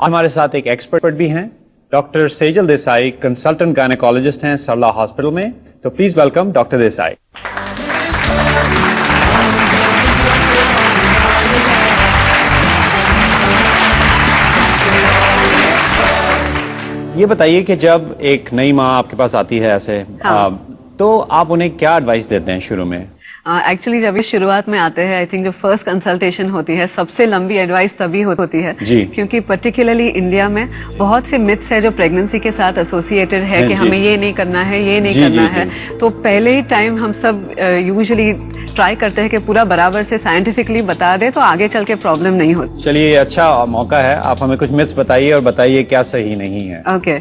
हमारे साथ एक एक्सपर्ट भी हैं, doctor Sejal Desai, consultant gynaecologist हैं सरला हॉस्पिटल में। तो प्लीज वेलकम डॉक्टर देसाई। ये बताइए कि जब एक नई माँ आपके पास आती है ऐसे, तो आप उन्हें क्या एडवाइस देते हैं शुरू में? एक्चुअली जब ये शुरुआत में आते हैं, आई थिंक जो फर्स्ट कंसल्टेशन होती है, सबसे लंबी एडवाइस तभी होती है क्योंकि पर्टिकुलरली इंडिया में बहुत से मिथ्स है जो प्रेगनेंसी के साथ एसोसिएटेड है कि हमें ये नहीं करना है, ये नहीं करना है। तो पहले ही टाइम हम सब यूजुअली ट्राई करते हैं कि पूरा बराबर से साइंटिफिकली बता दे तो आगे चल के प्रॉब्लम नहीं होती। चलिए, ये अच्छा मौका है, आप हमें कुछ मिथ्स बताइए और बताइए क्या सही नहीं है। ओके,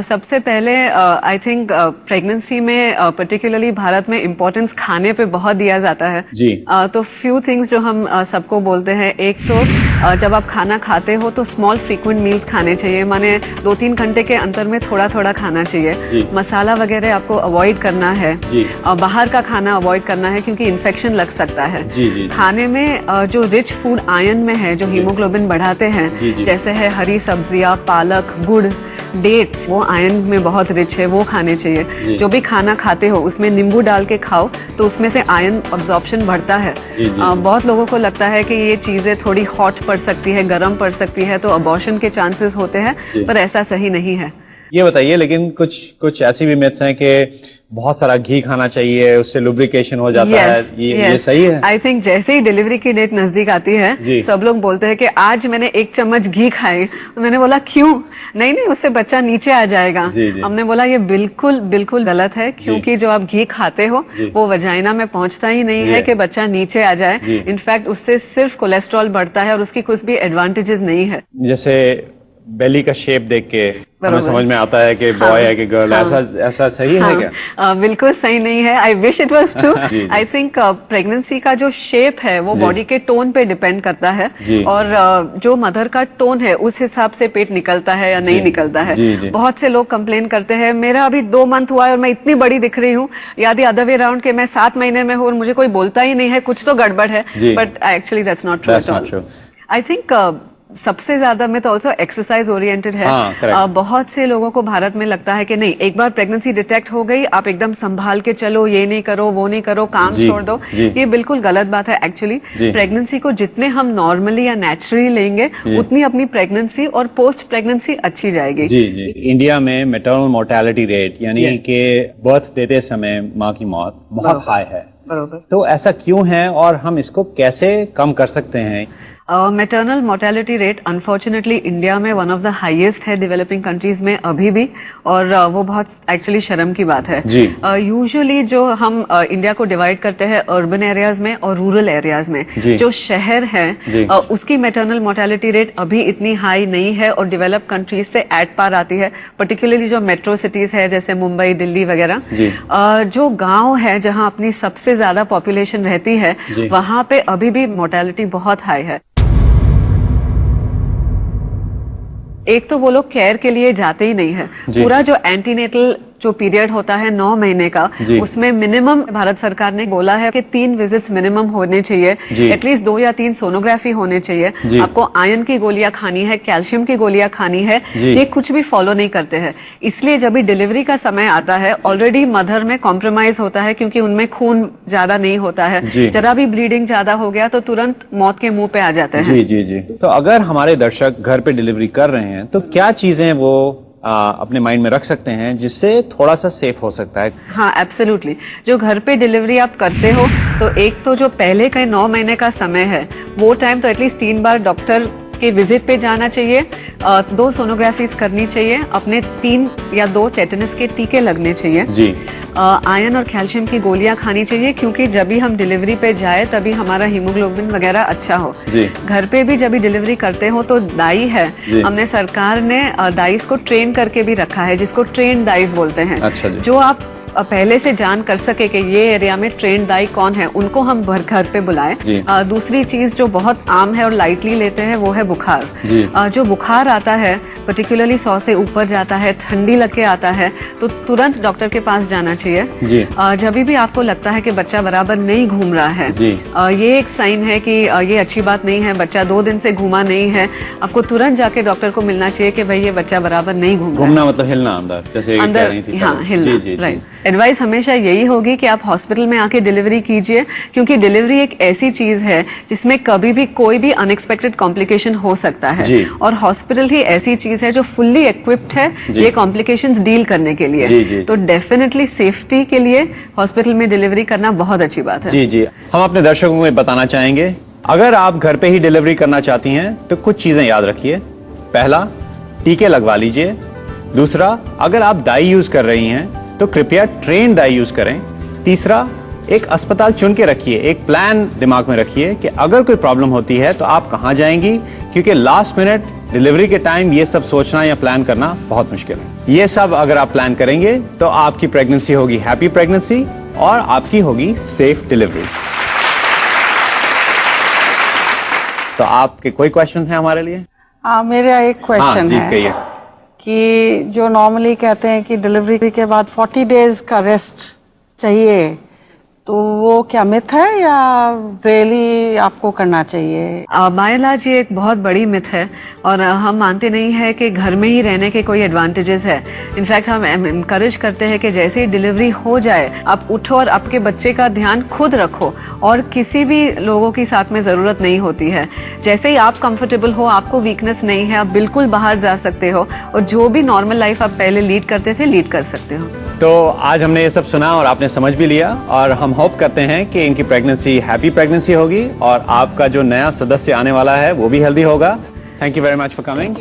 सबसे पहले आई थिंक प्रेगनेंसी में पर्टिकुलरली भारत में इम्पोर्टेंस खाने पे बहुत दिया जाता है जी। तो फ्यू थिंग्स जो हम सबको बोलते हैं, एक तो जब आप खाना खाते हो तो स्मॉल फ्रीक्वेंट मील्स खाने चाहिए, माने 2-3 घंटे के अंतर में थोड़ा थोड़ा खाना चाहिए। मसाला वगैरह आपको अवॉइड करना है, बाहर का खाना अवॉइड करना है क्योंकि इन्फेक्शन लग सकता है। खाने में जो रिच फूड आयरन में है, जो हीमोग्लोबिन बढ़ाते हैं, जैसे है हरी सब्जियां, पालक, गुड़, डेट्स, वो आयरन में बहुत रिच है, वो खाने चाहिए। जो भी खाना खाते हो उसमें नींबू डाल के खाओ तो उसमें से आयरन अब्जॉर्प्शन बढ़ता है। बहुत लोगों को लगता है कि ये चीजें थोड़ी हॉट पड़ सकती है, गर्म पड़ सकती है, तो अबॉर्शन के चांसेस होते हैं, पर ऐसा सही नहीं है। ये बताइए, लेकिन कुछ ऐसी भी मिथ्स हैं कि बहुत सारा घी खाना चाहिए, उससे लुब्रिकेशन हो जाता है, ये सही है? आई थिंक जैसे ही डिलीवरी की डेट नजदीक आती है, सब लोग बोलते हैं कि आज मैंने 1 चम्मच घी खाए। तो मैंने बोला क्यों? नहीं, उससे बच्चा नीचे आ जाएगा। हमने बोला ये बिल्कुल बिल्कुल गलत है, क्योंकि जो आप घी खाते हो वो वजाइना में पहुंचता ही नहीं है कि बच्चा नीचे आ जाए। इनफैक्ट उससे सिर्फ कोलेस्ट्रॉल बढ़ता है और उसकी कुछ भी एडवांटेजेस नहीं है। जैसे बेली का शेप देख के हमें समझ में आता है कि बॉय है कि गर्ल, ऐसा सही है क्या? बिल्कुल सही नहीं है। I wish it was true. I think pregnancy का जो शेप है वो बॉडी के टोन पे डिपेंड करता है, और जो मदर का टोन है उस हिसाब से पेट निकलता है या नहीं निकलता है। बहुत से लोग कंप्लेन करते हैं मेरा अभी 2 मंथ हुआ है और मैं इतनी बड़ी दिख रही हूँ, या द अदर वे अराउंड के मैं 7 महीने में हूँ और मुझे कोई बोलता ही नहीं है, कुछ तो गड़बड़ है। But actually that's not true at all. I think सबसे ज्यादा में तो ऑल्सो एक्सरसाइज ओरिएंटेड है। बहुत से लोगों को भारत में लगता है कि नहीं, एक बार प्रेगनेंसी डिटेक्ट हो गई आप एकदम संभाल के चलो, ये नहीं करो, वो नहीं करो, काम छोड़ दो। ये बिल्कुल गलत बात है। एक्चुअली प्रेगनेंसी को जितने हम नॉर्मली या नेचुरली लेंगे उतनी अपनी प्रेगनेंसी और पोस्ट प्रेगनेंसी अच्छी जाएगी। इंडिया में मैटरनल मोर्टेलिटी रेट, यानी कि बर्थ देते समय माँ की मौत बहुत हाई है। तो ऐसा क्यों है और हम इसको कैसे कम कर सकते हैं? Maternal mortality rate unfortunately India में वन ऑफ द हाईएस्ट है डेवलपिंग कंट्रीज में अभी भी, और वो बहुत एक्चुअली शर्म की बात है। यूजुअली जो हम इंडिया को डिवाइड करते हैं अर्बन एरियाज में और रूरल एरियाज में, जो शहर है उसकी मैटरनल मोर्टेलिटी रेट अभी इतनी हाई नहीं है और डेवलप कंट्रीज से एट पार आती है। पर्टिकुलरली जो मेट्रो सिटीज है जैसे मुंबई, दिल्ली वगैरह, जो गाँव है जहाँ अपनी सबसे ज्यादा पॉपुलेशन रहती है, वहाँ पे अभी भी मोर्टेलिटी बहुत हाई है। एक तो वो लोग केयर के लिए जाते ही नहीं है। पूरा जो एंटीनेटल जो पीरियड होता है 9 महीने का, उसमें मिनिमम भारत सरकार ने बोला है कि 3 विजिट्स मिनिमम होने चाहिए, एटलीस्ट 2 या 3 सोनोग्राफी होने चाहिए। आपको आयरन की गोलियां खानी है, कैल्शियम की गोलियां खानी है, ये कुछ भी फॉलो नहीं करते हैं। इसलिए जब भी डिलीवरी का समय आता है ऑलरेडी मदर में कॉम्प्रोमाइज होता है, क्योंकि उनमें खून ज्यादा नहीं होता है। जरा भी ब्लीडिंग ज्यादा हो गया तो तुरंत मौत के मुंह पे आ जाते हैं। तो अगर हमारे दर्शक घर पे डिलीवरी कर रहे हैं तो क्या चीजें वो अपने माइंड में रख सकते हैं जिससे थोड़ा सा सेफ हो सकता है? हाँ, एब्सोल्युटली। जो घर पे डिलीवरी आप करते हो तो एक तो जो पहले का 9 महीने का समय है वो टाइम तो एटलीस्ट 3 बार डॉक्टर के विजिट पे जाना चाहिए, 2 सोनोग्राफीज करनी चाहिए, अपने 3 या 2 टेटनस के टीके लगने चाहिए, आयरन और कैल्शियम की गोलियां खानी चाहिए, क्योंकि जब भी हम डिलीवरी पे जाए तभी हमारा हीमोग्लोबिन वगैरह अच्छा हो। घर पे भी जब भी डिलीवरी करते हो तो दाई है, हमने सरकार ने दाइस को ट्रेन करके भी रखा है, जिसको ट्रेन दाइस बोलते हैं। जो आप पहले से जान कर सके कि ये एरिया में ट्रेंड दाई कौन है, उनको हम घर पे बुलाएं। दूसरी चीज जो बहुत आम है और लाइटली लेते हैं वो है बुखार। जो बुखार आता है पर्टिकुलरली 100 से ऊपर जाता है, ठंडी लग के आता है, तो तुरंत डॉक्टर के पास जाना चाहिए। जब भी आपको लगता है कि बच्चा बराबर नहीं घूम रहा है, ये एक साइन है कि ये अच्छी बात नहीं है, बच्चा 2 दिन से घूमा नहीं है, आपको तुरंत जाके डॉक्टर को मिलना चाहिए कि भाई ये बच्चा बराबर नहीं घूम रहा है। घूमना मतलब हिलना अंदर, जैसे अंदर, कह रही थी। हाँ, हिलना, राइट। एडवाइस हमेशा यही होगी कि आप हॉस्पिटल में आके डिलीवरी कीजिए, क्योंकि डिलीवरी एक ऐसी चीज है जिसमें कभी भी कोई भी अनएक्सपेक्टेड कॉम्प्लिकेशन हो सकता है, और हॉस्पिटल ही ऐसी चीज है जो फुल्ली इक्विप्ड है ये कॉम्प्लिकेशंस डील करने के लिए। तो डेफिनेटली सेफ्टी के लिए हॉस्पिटल में डिलीवरी करना बहुत अच्छी बात है। जी जी, हम अपने दर्शकों को बताना चाहेंगे, अगर आप घर पे ही डिलीवरी करना चाहती हैं तो कुछ चीजें याद रखिए। पहला, टीके लगवा लीजिए। दूसरा, अगर आप दाई यूज कर रही हैं तो कृपया ट्रेन दाई यूज करें। तीसरा, एक अस्पताल चुन के रखिए, एक प्लान दिमाग में रखिए कि अगर कोई प्रॉब्लम होती है तो आप कहां जाएंगी, क्योंकि लास्ट मिनट डिलीवरी के टाइम ये सब सोचना या प्लान करना बहुत मुश्किल है। ये सब अगर आप प्लान करेंगे तो आपकी प्रेगनेंसी होगी हैप्पी प्रेगनेंसी और आपकी होगी सेफ डिलीवरी। तो आपके कोई क्वेश्चंस हैं हमारे लिए? मेरा एक क्वेश्चन है कि जो नॉर्मली कहते हैं कि डिलीवरी के बाद 40 डेज का रेस्ट चाहिए, तो वो क्या मिथ है या रियली आपको करना चाहिए? बायोलॉजी ये एक बहुत बड़ी मिथ है और हम मानते नहीं है कि घर में ही रहने के कोई एडवांटेजेस है। इनफैक्ट हम इनकरेज करते हैं कि जैसे ही डिलीवरी हो जाए आप उठो और आपके बच्चे का ध्यान खुद रखो, और किसी भी लोगों की साथ में ज़रूरत नहीं होती है। जैसे ही आप कंफर्टेबल हो, आपको वीकनेस नहीं है, आप बिल्कुल बाहर जा सकते हो और जो भी नॉर्मल लाइफ आप पहले लीड करते थे लीड कर सकते हो। तो आज हमने ये सब सुना और आपने समझ भी लिया, और हम होप करते हैं कि इनकी प्रेगनेंसी हैप्पी प्रेगनेंसी होगी और आपका जो नया सदस्य आने वाला है वो भी हेल्दी होगा। Thank you very much for coming.